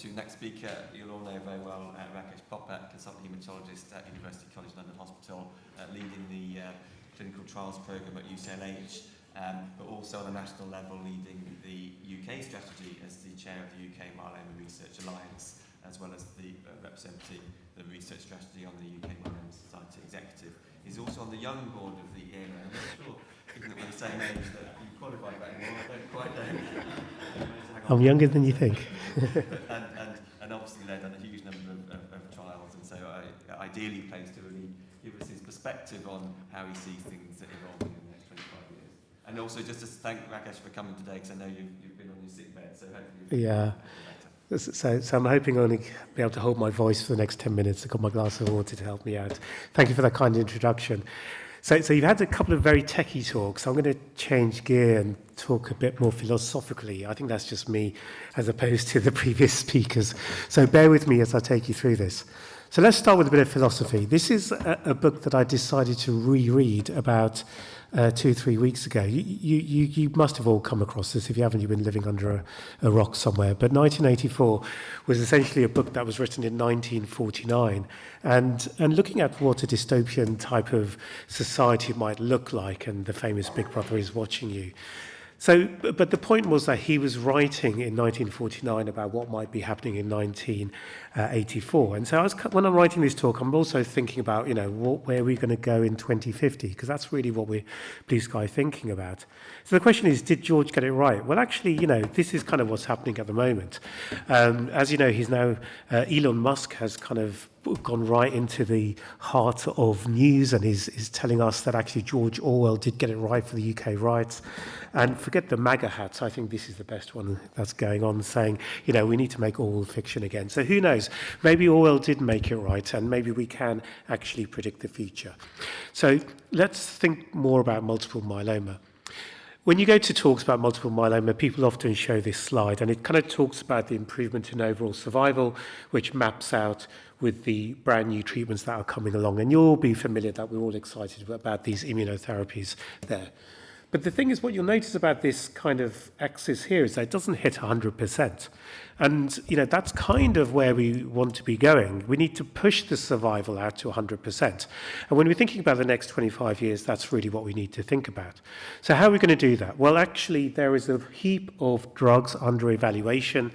to next speaker. You'll all know very well Rakesh, Popat, consultant haematologist at University College London Hospital, leading the clinical trials programme at UCLH, but also on a national level leading the UK strategy as the chair of the UKMRA Research Alliance, as well as the representing the research strategy on the UKMRA Society Executive. He's also on the young board of the ERA. I'm not sure, given that we're the same age, that you qualify for that anymore. I don't quite know. I'm younger than you think. and obviously led on a huge number of trials, and so ideally placed to really give us his perspective on how he sees things evolving in the next 25 years. And also just to thank Rakesh for coming today, because I know you've been on your sick bed, so hopefully yeah. So I'm hoping I'll only be able to hold my voice for the next 10 minutes. I've got my glass of water to help me out. Thank you for that kind introduction. So you've had a couple of very techie talks. I'm going to change gear and talk a bit more philosophically. I think that's just me as opposed to the previous speakers. So bear with me as I take you through this. So let's start with a bit of philosophy. This is a book that I decided to reread about 2-3 weeks ago. You must have all come across this. If you haven't, you've been living under a rock somewhere. But 1984 was essentially a book that was written in 1949, and looking at what a dystopian type of society might look like, and the famous Big Brother is watching you. So, but the point was that he was writing in 1949 about what might be happening in 1984. And so when I'm writing this talk, I'm also thinking about, where are we going to go in 2050? Because that's really what we're blue sky thinking about. So the question is, did George get it right? Well, actually, this is kind of what's happening at the moment. As you know, he's now, Elon Musk has kind of gone right into the heart of news and is telling us that actually George Orwell did get it right for the UK riots. And forget the MAGA hats, I think this is the best one that's going on, saying, we need to make all fiction again. So who knows? Maybe Orwell did make it right, and maybe we can actually predict the future. So let's think more about multiple myeloma. When you go to talks about multiple myeloma, people often show this slide, and it kind of talks about the improvement in overall survival, which maps out with the brand new treatments that are coming along. And you'll all be familiar that we're all excited about these immunotherapies there. But the thing is, what you'll notice about this kind of axis here is that it doesn't hit 100%. And, that's kind of where we want to be going. We need to push the survival out to 100%. And when we're thinking about the next 25 years, that's really what we need to think about. So how are we going to do that? Well, actually, there is a heap of drugs under evaluation.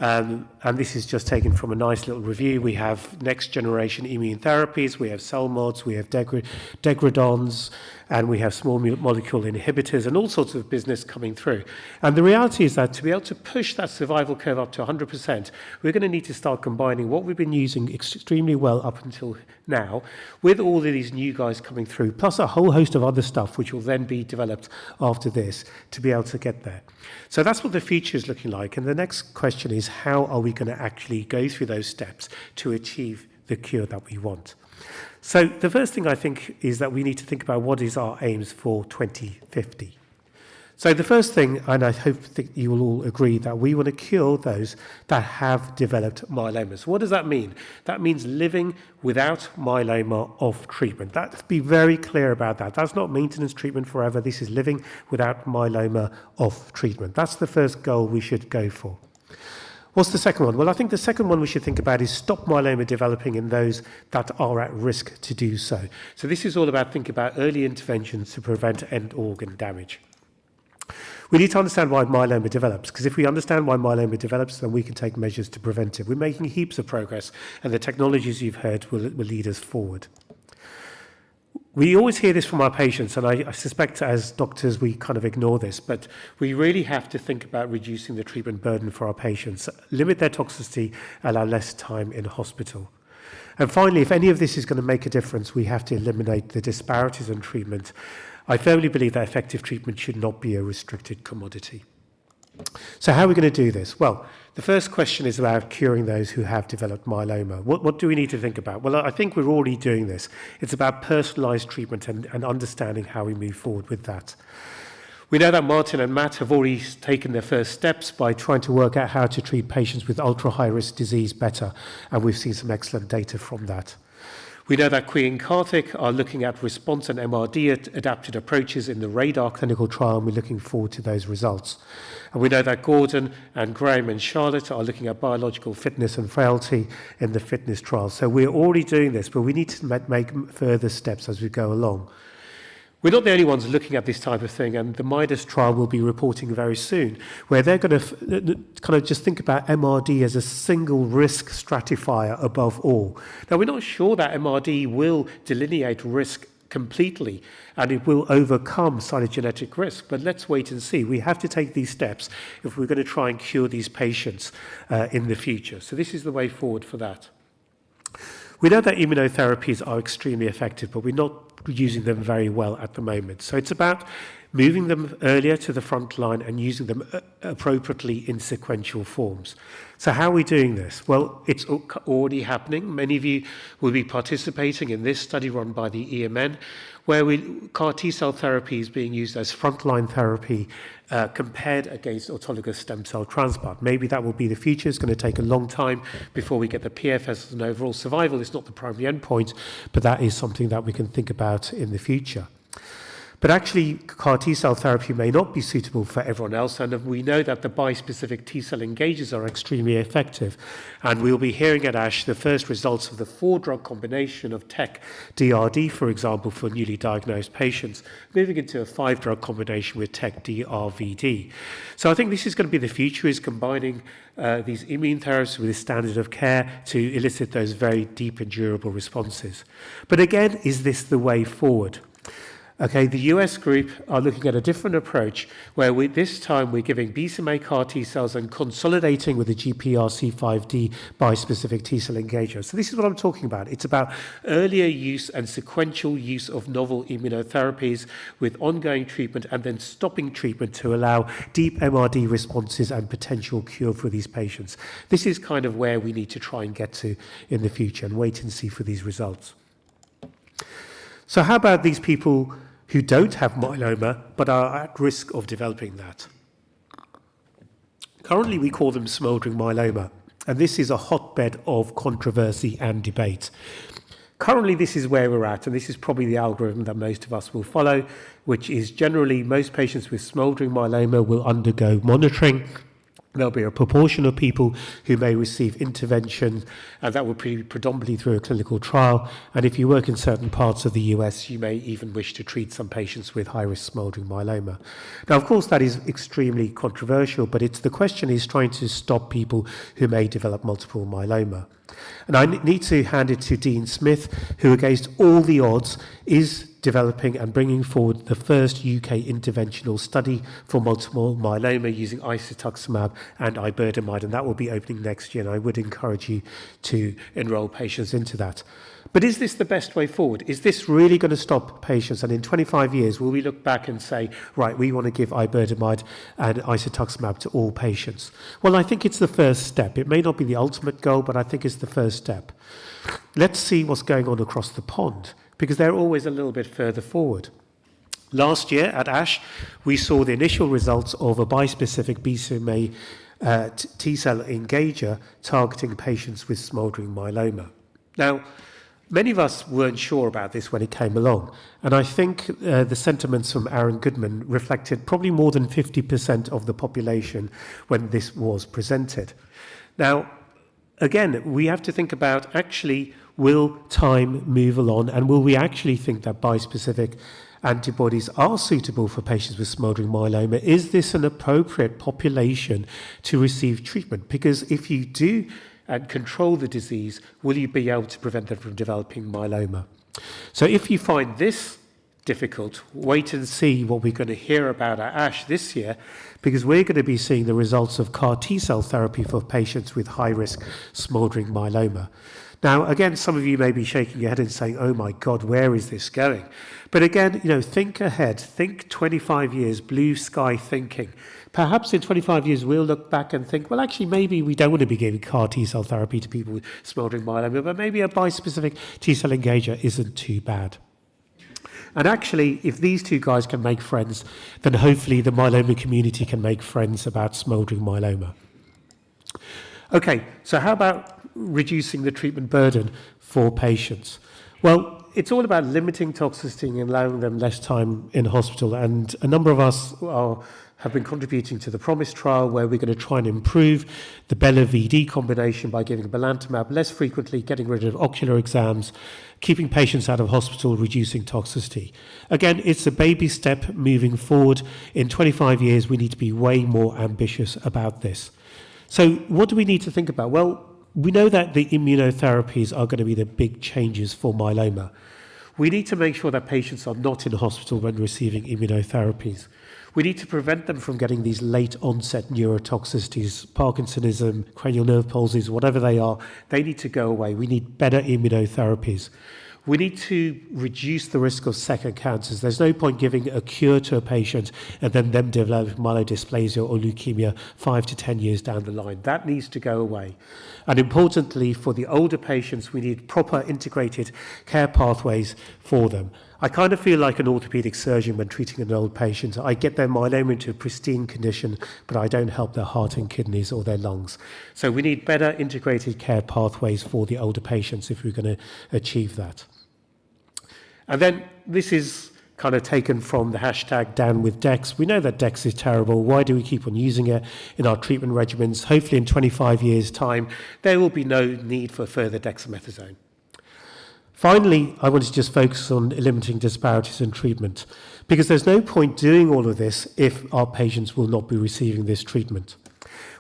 And this is just taken from a nice little review. We have next generation immune therapies, we have cell mods, we have degradons, and we have small molecule inhibitors and all sorts of business coming through. And the reality is that to be able to push that survival curve up to 100%, we're going to need to start combining what we've been using extremely well up until now with all of these new guys coming through, plus a whole host of other stuff which will then be developed after this to be able to get there. So that's what the future is looking like. And the next question is, how are we going to actually go through those steps to achieve the cure that we want? So the first thing I think is that we need to think about what is our aims for 2050. So the first thing, and I hope that you will all agree, that we want to cure those that have developed myeloma. So what does that mean? That means living without myeloma off treatment. Let's be very clear about that. That's not maintenance treatment forever. This is living without myeloma off treatment. That's the first goal we should go for. What's the second one? Well, I think the second one we should think about is stop myeloma developing in those that are at risk to do so. So this is all about thinking about early interventions to prevent end organ damage. We need to understand why myeloma develops, because if we understand why myeloma develops, then we can take measures to prevent it. We're making heaps of progress, and the technologies you've heard will lead us forward. We always hear this from our patients, and I suspect as doctors we kind of ignore this, but we really have to think about reducing the treatment burden for our patients, limit their toxicity, allow less time in hospital. And finally, if any of this is going to make a difference, we have to eliminate the disparities in treatment. I firmly believe that effective treatment should not be a restricted commodity. So how are we going to do this? Well, the first question is about curing those who have developed myeloma. What do we need to think about? Well, I think we're already doing this. It's about personalised treatment and understanding how we move forward with that. We know that Martin and Matt have already taken their first steps by trying to work out how to treat patients with ultra-high-risk disease better, and we've seen some excellent data from that. We know that Kui and Karthik are looking at response and MRD adapted approaches in the RADAR clinical trial, and we're looking forward to those results. And we know that Gordon and Graham and Charlotte are looking at biological fitness and frailty in the fitness trial. So we're already doing this, but we need to make further steps as we go along. We're not the only ones looking at this type of thing, and the Midas trial will be reporting very soon, where they're going to kind of just think about MRD as a single risk stratifier above all. Now, we're not sure that MRD will delineate risk completely, and it will overcome cytogenetic risk, but let's wait and see. We have to take these steps if we're going to try and cure these patients in the future. So this is the way forward for that. We know that immunotherapies are extremely effective, but we're not using them very well at the moment. So it's about moving them earlier to the front line and using them appropriately in sequential forms. So how are we doing this? Well, it's already happening. Many of you will be participating in this study run by the EMN, where CAR T-cell therapy is being used as frontline therapy compared against autologous stem cell transplant. Maybe that will be the future. It's going to take a long time before we get the PFS and overall survival. It's not the primary endpoint, but that is something that we can think about in the future. But actually, CAR T-cell therapy may not be suitable for everyone else, and we know that the bispecific T-cell engagers are extremely effective. And we'll be hearing at ASH the first results of the 4-drug combination of TEC DRD, for example, for newly diagnosed patients, moving into a 5-drug combination with TEC DRVD. So I think this is going to be the future, is combining these immune therapies with the standard of care to elicit those very deep and durable responses. But again, is this the way forward? Okay, the US group are looking at a different approach where this time we're giving BCMA CAR T cells and consolidating with the GPRC5D bispecific T cell engager. So this is what I'm talking about. It's about earlier use and sequential use of novel immunotherapies with ongoing treatment and then stopping treatment to allow deep MRD responses and potential cure for these patients. This is kind of where we need to try and get to in the future and wait and see for these results. So how about these people who don't have myeloma but are at risk of developing that? Currently, we call them smoldering myeloma, and this is a hotbed of controversy and debate. Currently, this is where we're at, and this is probably the algorithm that most of us will follow, which is generally most patients with smoldering myeloma will undergo monitoring. There'll be a proportion of people who may receive intervention, and that will be predominantly through a clinical trial. And if you work in certain parts of the US, you may even wish to treat some patients with high-risk smoldering myeloma. Now, of course, that is extremely controversial, but the question is trying to stop people who may develop multiple myeloma. And I need to hand it to Dean Smith, who against all the odds is developing and bringing forward the first UK interventional study for multiple myeloma using isatuximab and iberdomide, and that will be opening next year, and I would encourage you to enroll patients into that. But is this the best way forward? Is this really going to stop patients? And in 25 years, will we look back and say, right, we want to give iberdomide and isatuximab to all patients? Well, I think it's the first step. It may not be the ultimate goal, but I think it's the first step. Let's see what's going on across the pond, because they're always a little bit further forward. Last year at ASH, we saw the initial results of a bispecific BCMA T-cell engager targeting patients with smoldering myeloma. Now, many of us weren't sure about this when it came along, and I think the sentiments from Aaron Goodman reflected probably more than 50% of the population when this was presented. Now, again, we have to think about actually, will time move along, and will we actually think that bispecific antibodies are suitable for patients with smoldering myeloma? Is this an appropriate population to receive treatment? Because if you do and control the disease, will you be able to prevent them from developing myeloma? So if you find this difficult, wait and see what we're going to hear about at ASH this year, because we're going to be seeing the results of CAR T-cell therapy for patients with high-risk smoldering myeloma. Now, again, some of you may be shaking your head and saying, oh my God, where is this going? But again, think ahead, think 25 years, blue sky thinking. Perhaps in 25 years, we'll look back and think, well, actually, maybe we don't want to be giving CAR T-cell therapy to people with smoldering myeloma, but maybe a bispecific T-cell engager isn't too bad. And actually, if these two guys can make friends, then hopefully the myeloma community can make friends about smoldering myeloma. Okay, so how about reducing the treatment burden for patients? Well, it's all about limiting toxicity and allowing them less time in hospital. And a number of us have been contributing to the PROMISE trial, where we're going to try and improve the Bela-VD combination by giving belantamab less frequently, getting rid of ocular exams, keeping patients out of hospital, reducing toxicity. Again, it's a baby step moving forward. In 25 years, we need to be way more ambitious about this. So what do we need to think about? Well, we know that the immunotherapies are going to be the big changes for myeloma. We need to make sure that patients are not in hospital when receiving immunotherapies. We need to prevent them from getting these late onset neurotoxicities, Parkinsonism, cranial nerve palsies, whatever they are. They need to go away. We need better immunotherapies. We need to reduce the risk of second cancers. There's no point giving a cure to a patient and then them develop myelodysplasia or leukemia 5 to 10 years down the line. That needs to go away. And importantly, for the older patients, we need proper integrated care pathways for them. I kind of feel like an orthopedic surgeon when treating an old patient. I get their myeloma into a pristine condition, but I don't help their heart and kidneys or their lungs. So we need better integrated care pathways for the older patients if we're going to achieve that. And then this is kind of taken from the hashtag down with Dex. We know that Dex is terrible. Why do we keep on using it in our treatment regimens? Hopefully in 25 years' time, there will be no need for further dexamethasone. Finally, I want to just focus on limiting disparities in treatment, because there's no point doing all of this if our patients will not be receiving this treatment.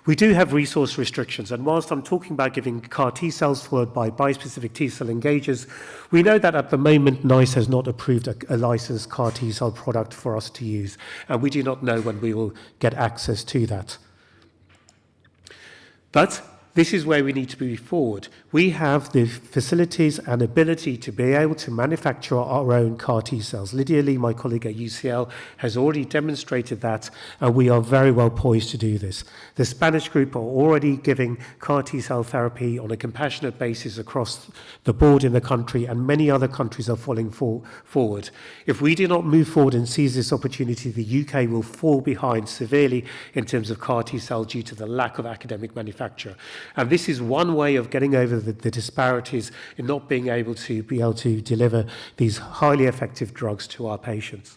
We do have resource restrictions, and whilst I'm talking about giving CAR T cells followed by bispecific T cell engagers, we know that at the moment NICE has not approved a licensed CAR T cell product for us to use, and we do not know when we will get access to that. But this is where we need to move forward. We have the facilities and ability to be able to manufacture our own CAR T cells. Lydia Lee, my colleague at UCL, has already demonstrated that, and we are very well poised to do this. The Spanish group are already giving CAR T cell therapy on a compassionate basis across the board in the country, and many other countries are falling forward. If we do not move forward and seize this opportunity, the UK will fall behind severely in terms of CAR T cell due to the lack of academic manufacture. And this is one way of getting over the disparities in not being able to deliver these highly effective drugs to our patients.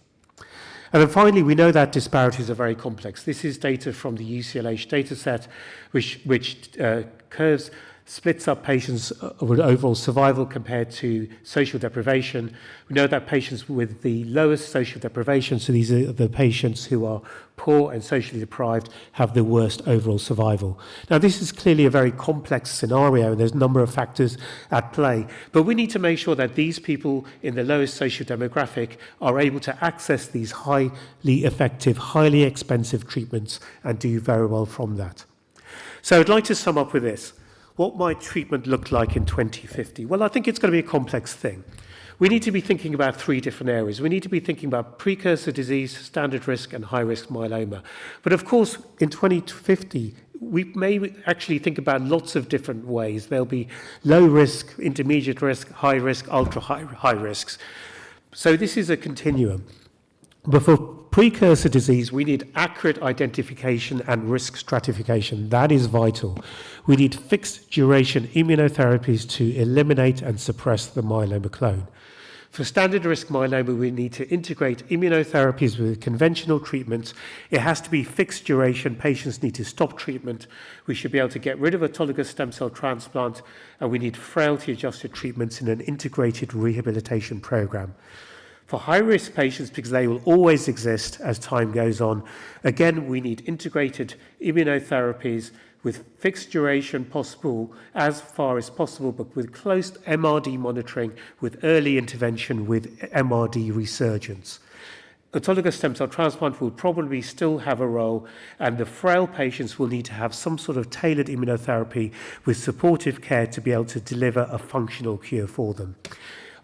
And then finally, we know that disparities are very complex. This is data from the UCLH data set, which curves splits up patients with overall survival compared to social deprivation. We know that patients with the lowest social deprivation, so these are the patients who are poor and socially deprived, have the worst overall survival. Now, this is clearly a very complex scenario, and there's a number of factors at play. But we need to make sure that these people in the lowest social demographic are able to access these highly effective, highly expensive treatments and do very well from that. So I'd like to sum up with this. What might treatment look like in 2050? Well, I think it's going to be a complex thing. We need to be thinking about three different areas. We need to be thinking about precursor disease, standard risk, and high-risk myeloma. But of course, in 2050, we may actually think about lots of different ways. There'll be low risk, intermediate risk, high risk, ultra high risks. So this is a continuum. But for precursor disease, we need accurate identification and risk stratification. That is vital. We need fixed duration immunotherapies to eliminate and suppress the myeloma clone. For standard risk myeloma, we need to integrate immunotherapies with conventional treatments. It has to be fixed duration. Patients need to stop treatment. We should be able to get rid of autologous stem cell transplant, and we need frailty-adjusted treatments in an integrated rehabilitation program. For high-risk patients, because they will always exist as time goes on, again, we need integrated immunotherapies with fixed duration possible as far as possible, but with close MRD monitoring, with early intervention, with MRD resurgence. Autologous stem cell transplant will probably still have a role, and the frail patients will need to have some sort of tailored immunotherapy with supportive care to be able to deliver a functional cure for them.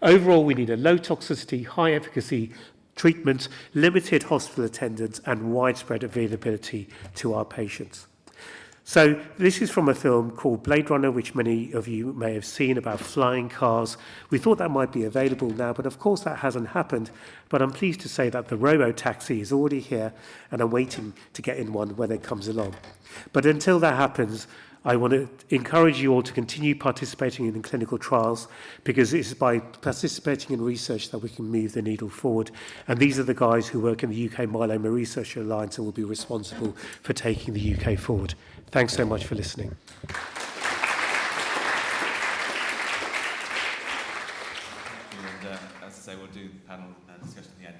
Overall, we need a low toxicity, high efficacy treatment, limited hospital attendance, and widespread availability to our patients. So this is from a film called Blade Runner, which many of you may have seen, about flying cars. We thought that might be available now, but of course that hasn't happened. But I'm pleased to say that the robo-taxi is already here, and I'm waiting to get in one when it comes along. But until that happens, I want to encourage you all to continue participating in clinical trials, because it's by participating in research that we can move the needle forward. And these are the guys who work in the UK Myeloma Research Alliance and will be responsible for taking the UK forward. Thanks so much for listening. And as I say, we'll do panel discussion at the end.